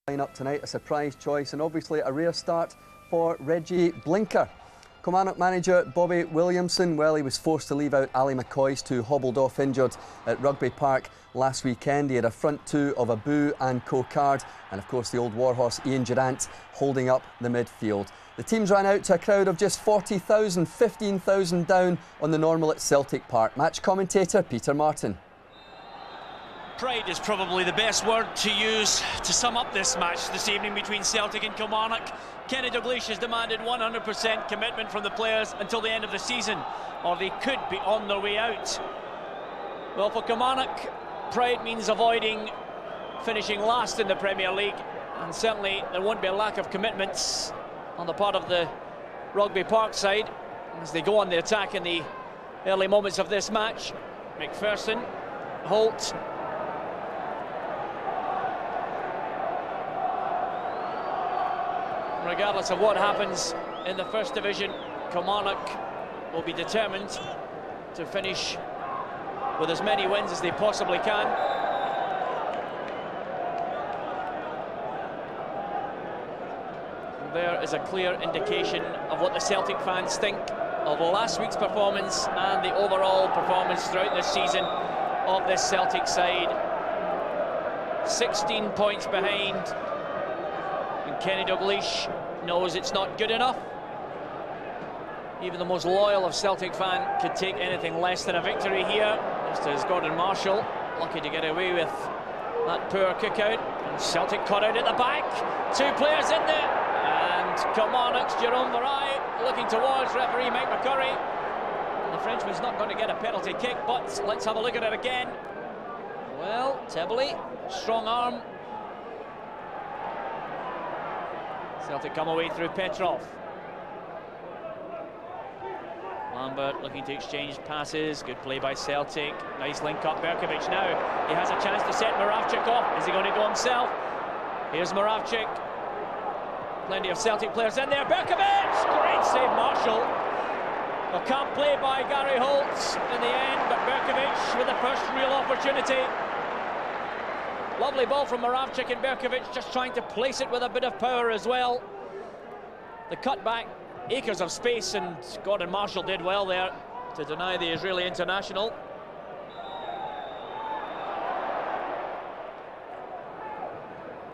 Up tonight, a surprise choice and obviously a rare start for Reggie Blinker. Kilmarnock manager Bobby Williamson, well, he was forced to leave out Ali McCoist, who hobbled off injured at Rugby Park last weekend. He had a front two of Abu and Cocard, and of course the old warhorse Ian Durant holding up the midfield. The teams ran out to a crowd of just 40,000, 15,000 down on the normal at Celtic Park. Match commentator Peter Martin. Pride is probably the best word to use to sum up this match this evening between Celtic and Kilmarnock. Kenny Dalglish has demanded 100% commitment from the players until the end of the season, or they could be on their way out. Well, for Kilmarnock, pride means avoiding finishing last in the Premier League, and certainly there won't be a lack of commitments on the part of the Rugby Park side as they go on the attack in the early moments of this match. McPherson, Holt, regardless of what happens in the First Division, Kilmarnock will be determined to finish with as many wins as they possibly can. And there is a clear indication of what the Celtic fans think of last week's performance and the overall performance throughout this season of this Celtic side. 16 points behind. Kenny Dalglish knows it's not good enough. Even the most loyal of Celtic fan could take anything less than a victory here. Just as Gordon Marshall, lucky to get away with that poor kick-out. And Celtic caught out at the back. Two players in there. And Kilmarnock's Jerome Varai looking towards referee Mike McCurry. And the Frenchman's not going to get a penalty kick, but let's have a look at it again. Well, Tebele, strong arm. Celtic come away through Petrov. Lambert looking to exchange passes. Good play by Celtic. Nice link up. Berkovic now. He has a chance to set Moravcik off. Is he going to go himself? Here's Moravcik. Plenty of Celtic players in there. Berkovic! Great save, Marshall. A can't play by Gary Holt in the end, but Berkovic with the first real opportunity. Lovely ball from Moravcik, and Berkovic just trying to place it with a bit of power as well. The cutback, acres of space, and Gordon Marshall did well there to deny the Israeli international.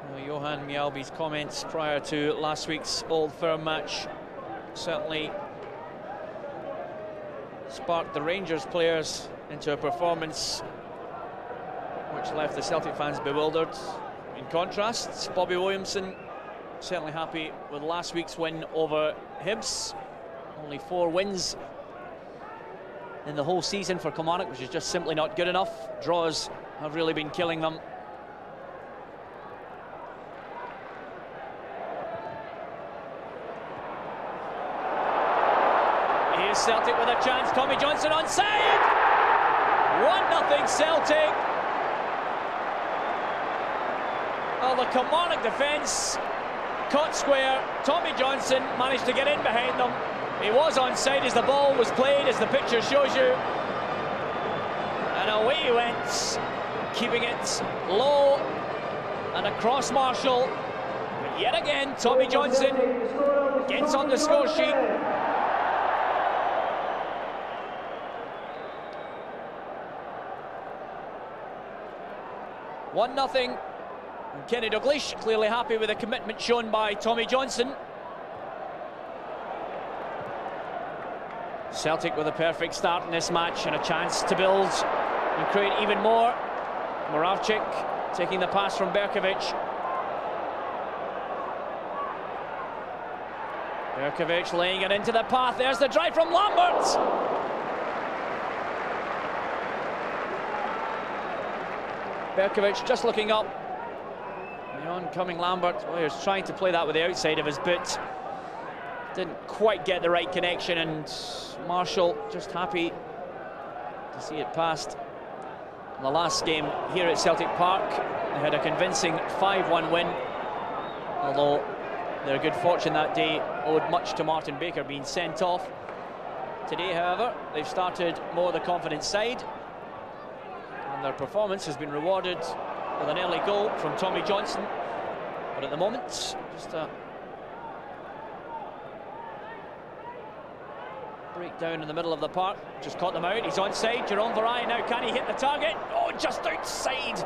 Well, Johan Mjällby's comments prior to last week's Old Firm match certainly sparked the Rangers players into a performance which left the Celtic fans bewildered. In contrast, Bobby Williamson certainly happy with last week's win over Hibs. Only 4 wins in the whole season for Kilmarnock, which is just simply not good enough. Draws have really been killing them. Here's Celtic with a chance. Tommy Johnson onside. 1-0 Celtic. Well, the Kilmarnock defence caught square. Tommy Johnson managed to get in behind them. He was onside as the ball was played, as the picture shows you. And away he went, keeping it low and across Marshall. But yet again, Tommy Johnson gets on the score sheet. (1-0). And Kenny Dalglish clearly happy with the commitment shown by Tommy Johnson. Celtic with a perfect start in this match and a chance to build and create even more. Moravcik taking the pass from Berkovic. Berkovic laying it into the path. There's the drive from Lambert. Berkovic just looking up. The oncoming Lambert, well, he was trying to play that with the outside of his boot. Didn't quite get the right connection, and Marshall just happy to see it past. In the last game here at Celtic Park, they had a convincing 5-1 win, although their good fortune that day owed much to Martin Baker being sent off. Today, however, they've started more the confident side, and their performance has been rewarded with an early goal from Tommy Johnson. But at the moment, just a breakdown in the middle of the park. Just caught them out. He's onside. Jerome Varai now. Can he hit the target? Oh, just outside.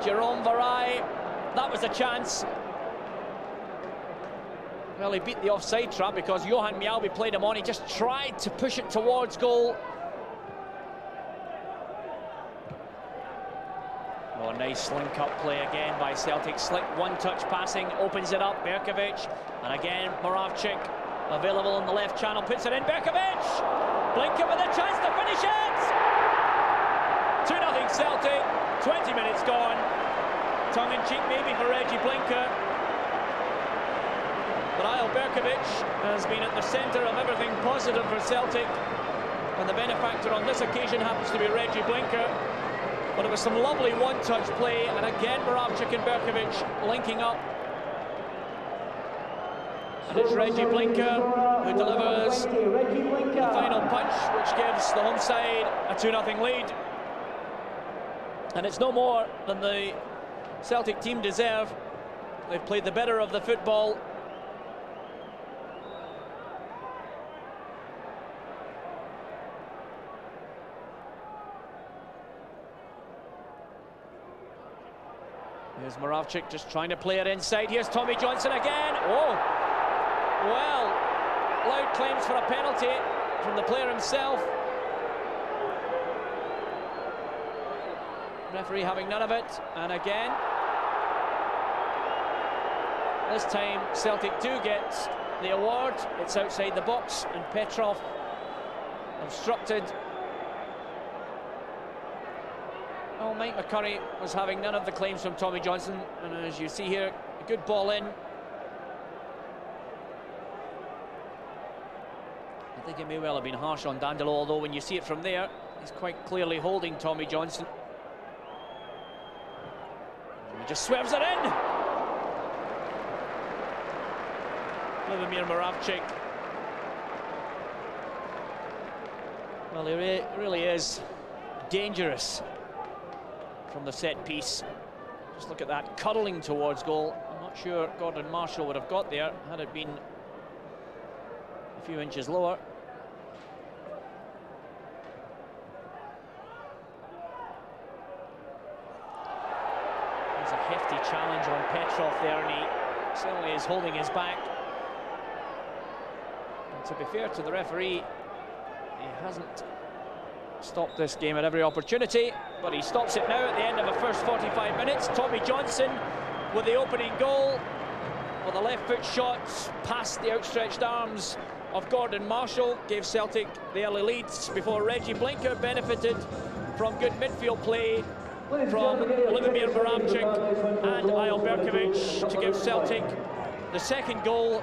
Jerome Varai. That was a chance. Well, he beat the offside trap because Johan Mjällby played him on. He just tried to push it towards goal. Oh, nice link-up play again by Celtic. Slick one-touch passing, opens it up. Berkovic, and again Moravcik available on the left channel, puts it in. Berkovic! Blinker with a chance to finish it! 2-0 Celtic, 20 minutes gone. Tongue-in-cheek maybe for Reggie Blinker. But Ayo Berkovic has been at the centre of everything positive for Celtic. And the benefactor on this occasion happens to be Reggie Blinker. But it was some lovely one-touch play, and again Moravcik and Berkovic linking up. And it's Reggie Blinker who delivers the final punch, which gives the home side a 2-0 lead. And it's no more than the Celtic team deserve. They've played the better of the football. Here's Moravcik just trying to play it inside. Here's Tommy Johnson again. Oh, well, loud claims for a penalty from the player himself. Referee having none of it. And again, this time Celtic do get the award. It's outside the box, and Petrov obstructed. Oh, Mike McCurry was having none of the claims from Tommy Johnson, and as you see here, a good ball in. I think it may well have been harsh on Dandolo, although when you see it from there, he's quite clearly holding Tommy Johnson. And he just swerves it in! Vladimir Moravcik. Well, he really is dangerous from the set piece. Just look at that, cuddling towards goal. I'm not sure Gordon Marshall would have got there had it been a few inches lower. There's a hefty challenge on Petrov there, and he certainly is holding his back. And to be fair to the referee, he hasn't stopped this game at every opportunity, but he stops it now at the end of the first 45 minutes. Tommy Johnson with the opening goal, with a left foot shot past the outstretched arms of Gordon Marshall, gave Celtic the early leads before Reggie Blinker benefited from good midfield play from Vladimir Moravcik and Ayo Berkovic to give Celtic the second goal.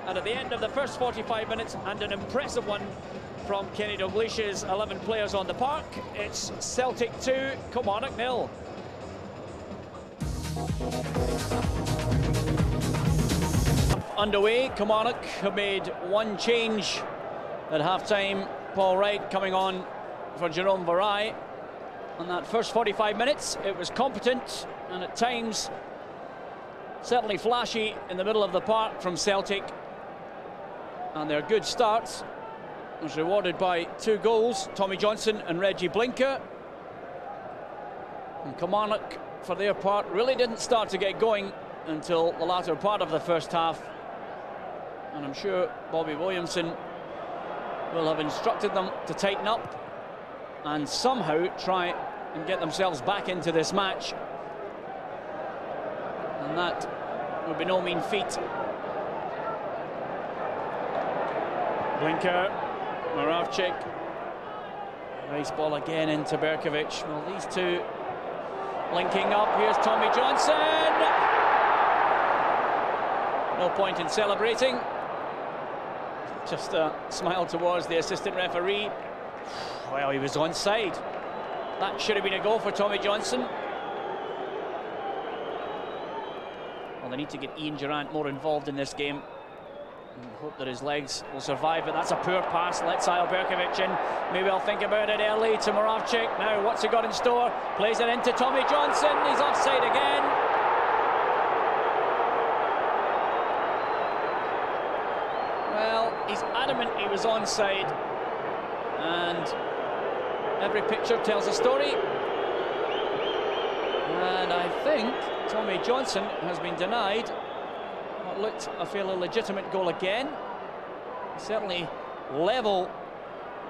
And at the end of the first 45 minutes, and an impressive one from Kenny Dalglish's 11 players on the park, it's Celtic 2, Kilmarnock 0. Underway, Kilmarnock have made one change at half-time. Paul Wright coming on for Jerome Varai. On that first 45 minutes, it was competent and at times certainly flashy in the middle of the park from Celtic. And their good start was rewarded by 2 goals, Tommy Johnson and Reggie Blinker. And Kilmarnock, for their part, really didn't start to get going until the latter part of the first half. And I'm sure Bobby Williamson will have instructed them to tighten up and somehow try and get themselves back into this match. And that would be no mean feat. Blinker, Moravcik. Nice ball again into Berkovic. Well, these two linking up. Here's Tommy Johnson. No point in celebrating. Just a smile towards the assistant referee. Well, he was onside. That should have been a goal for Tommy Johnson. Well, they need to get Ian Durrant more involved in this game. And hope that his legs will survive, but that's a poor pass. Let's Ayo Berkovic in. Maybe I'll think about it early to Moravcik. Now, what's he got in store? Plays it into Tommy Johnson. He's offside again. was onside, and every picture tells a story. And I think Tommy Johnson has been denied what looked a fairly legitimate goal again. Certainly level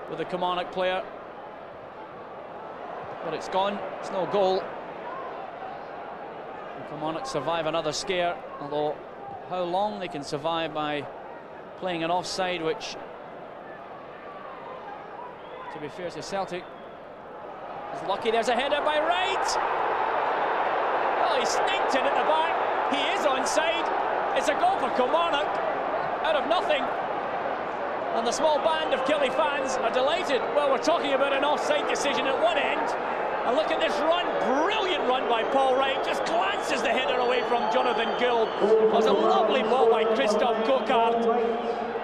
with the Kilmarnock player, but it's gone. It's no goal. And Kilmarnock survive another scare, although how long they can survive by playing an offside, which, to be fair to Celtic, is lucky. There's a header by Wright. Well, he sneaked in at the back. He is onside. It's a goal for Kilmarnock out of nothing. And the small band of Killie fans are delighted. Well, we're talking about an offside decision at one end. And look at this run, brilliant run by Paul Wright. Just glances the header away from Jonathan Gould. It was a lovely ball by Christophe Coquard.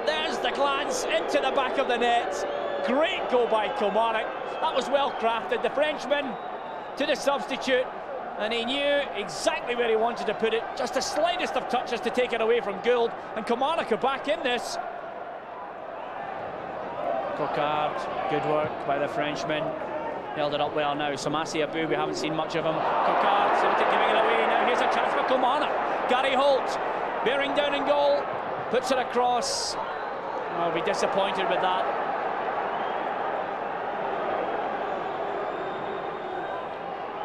There's the glance into the back of the net. Great goal by Kilmarnock. That was well crafted. The Frenchman to the substitute, and he knew exactly where he wanted to put it. Just the slightest of touches to take it away from Gould, and Kilmarnock are back in this. Coquard, good work by the Frenchman. Held it up well now. Samasi Abu, we haven't seen much of him. Coquard, Celtic giving it away. Now here's a chance for Kilmarnock. Gary Holt, bearing down in goal, puts it across. I'll be disappointed with that.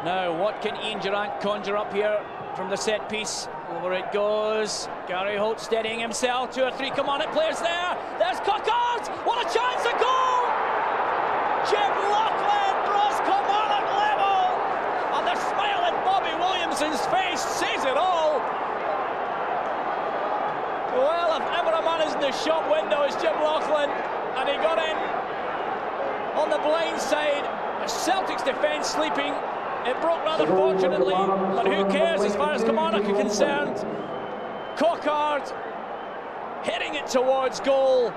Now, what can Ian Durrant conjure up here from the set piece? Over it goes. Gary Holt steadying himself. 2 or 3 Kilmarnock players there. There's Coquard. What a chance, a goal! Jim Loughlin draws Kilmarnock level. And the smile on Bobby Williamson's face says it all. Well, if ever a man is in the shop window, it's Jim Loughlin. And he got in on the blind side. The Celtic's defence sleeping. It broke rather fortunately, but who cares as far as Kilmarnock are concerned. Coquard hitting it towards goal,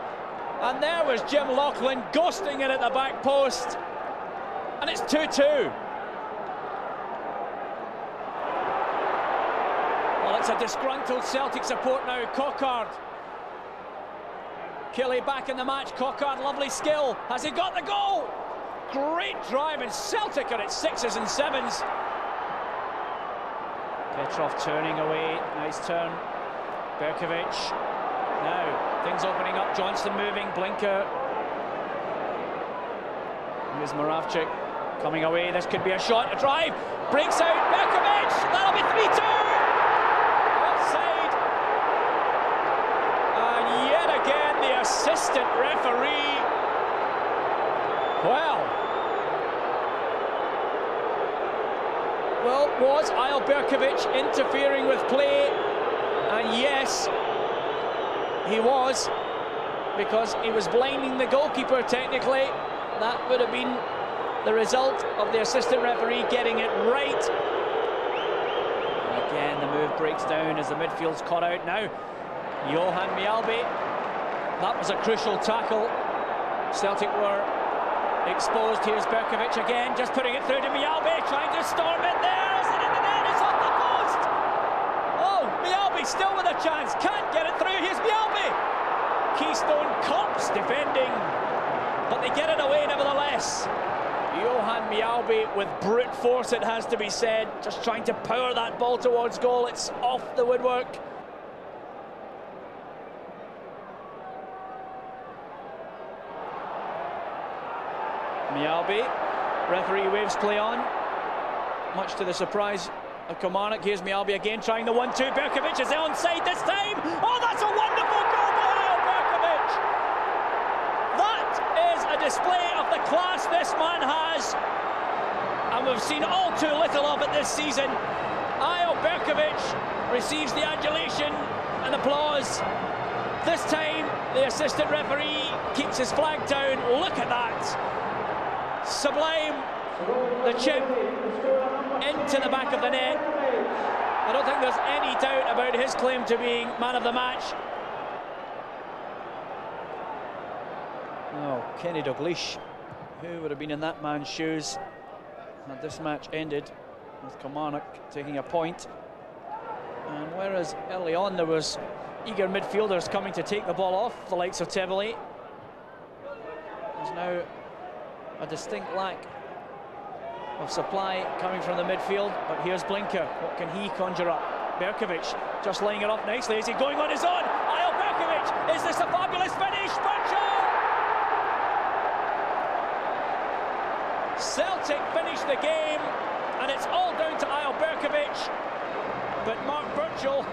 and there was Jim Loughlin ghosting it at the back post, and it's 2-2. Well, it's a disgruntled Celtic support now. Coquard, Killie back in the match. Coquard, lovely skill. Has he got the goal? Great drive, and Celtic are at 6s and 7s. Petrov turning away, nice turn. Berkovic, now things opening up. Johnston moving, Blinker. Here's Moravchik coming away. This could be a shot, a drive, breaks out. Berkovic, that'll be 3-2. Offside, and yet again the assistant referee. Well, was Eyal Berkovic interfering with play? And yes, he was, because he was blinding the goalkeeper technically. That would have been the result of the assistant referee getting it right. And again, the move breaks down as the midfield's caught out now. Johan Mjällby, that was a crucial tackle. Celtic were exposed. Here's Berkovic again, just putting it through to Mjällby, trying to storm it there. Is it in the net? It's off the post. Oh, Mjällby still with a chance, can't get it through. Here's Mjällby. Keystone Cops defending, but they get it away nevertheless. Johan Mjällby with brute force, it has to be said, just trying to power that ball towards goal. It's off the woodwork. Mjällby, referee waves play on, much to the surprise of Kilmarnock. Here's Mjällby again, trying the 1-2. Berkovic is onside this time. Oh, that's a wonderful goal by Eyal Berkovic. That is a display of the class this man has, and we've seen all too little of it this season. Eyal Berkovic receives the adulation and applause. This time, the assistant referee keeps his flag down. Look at that. Sublime, the chip into the back of the net. I don't think there's any doubt about his claim to being man of the match. Oh, Kenny Dalglish, who would have been in that man's shoes had this match ended with Kilmarnock taking a point. And whereas early on there was eager midfielders coming to take the ball off, the likes of Tebele, There's now a distinct lack of supply coming from the midfield, but here's Blinker. What can he conjure up? Berkovic just laying it off nicely. Is he going on his own? Ayo Berkovic! Is this a fabulous finish? Birchall! Celtic finish the game, and it's all down to Ayo Berkovic. But Mark Birchall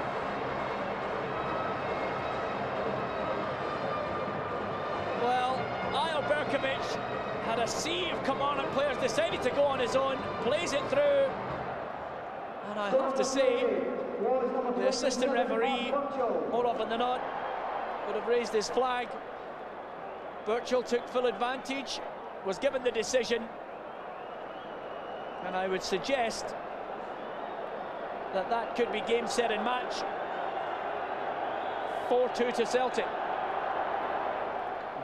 well, Ayo Berkovic had a sea of Kilmarnock players, decided to go on his own, plays it through, and I have to say, the assistant referee, more often than not, would have raised his flag. Birchall took full advantage, was given the decision, and I would suggest that that could be game, set and match. 4-2 to Celtic. Here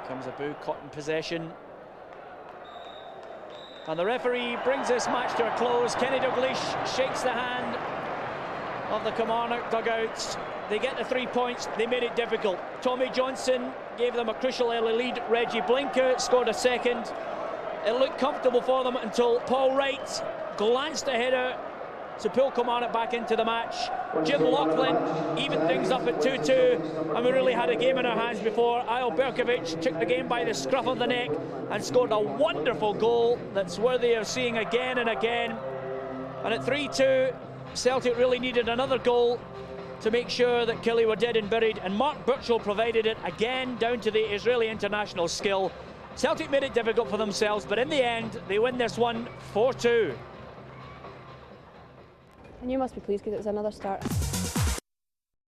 comes Abu, caught in possession. And the referee brings this match to a close. Kenny Dalglish shakes the hand of the Kilmarnock dugouts. They get the 3 points, they made it difficult. Tommy Johnson gave them a crucial early lead. Reggie Blinker scored a second. It looked comfortable for them until Paul Wright glanced a header to pull Kilmarnock back into the match. Jim Laughlin evened things up at 2-2, and we really had a game in our hands before. Ayo Berkovic took the game by the scruff of the neck and scored a wonderful goal that's worthy of seeing again and again. And at 3-2, Celtic really needed another goal to make sure that Killie were dead and buried, and Mark Birchall provided it again, down to the Israeli international skill. Celtic made it difficult for themselves, but in the end, they win this one 4-2. And you must be pleased because it was another start.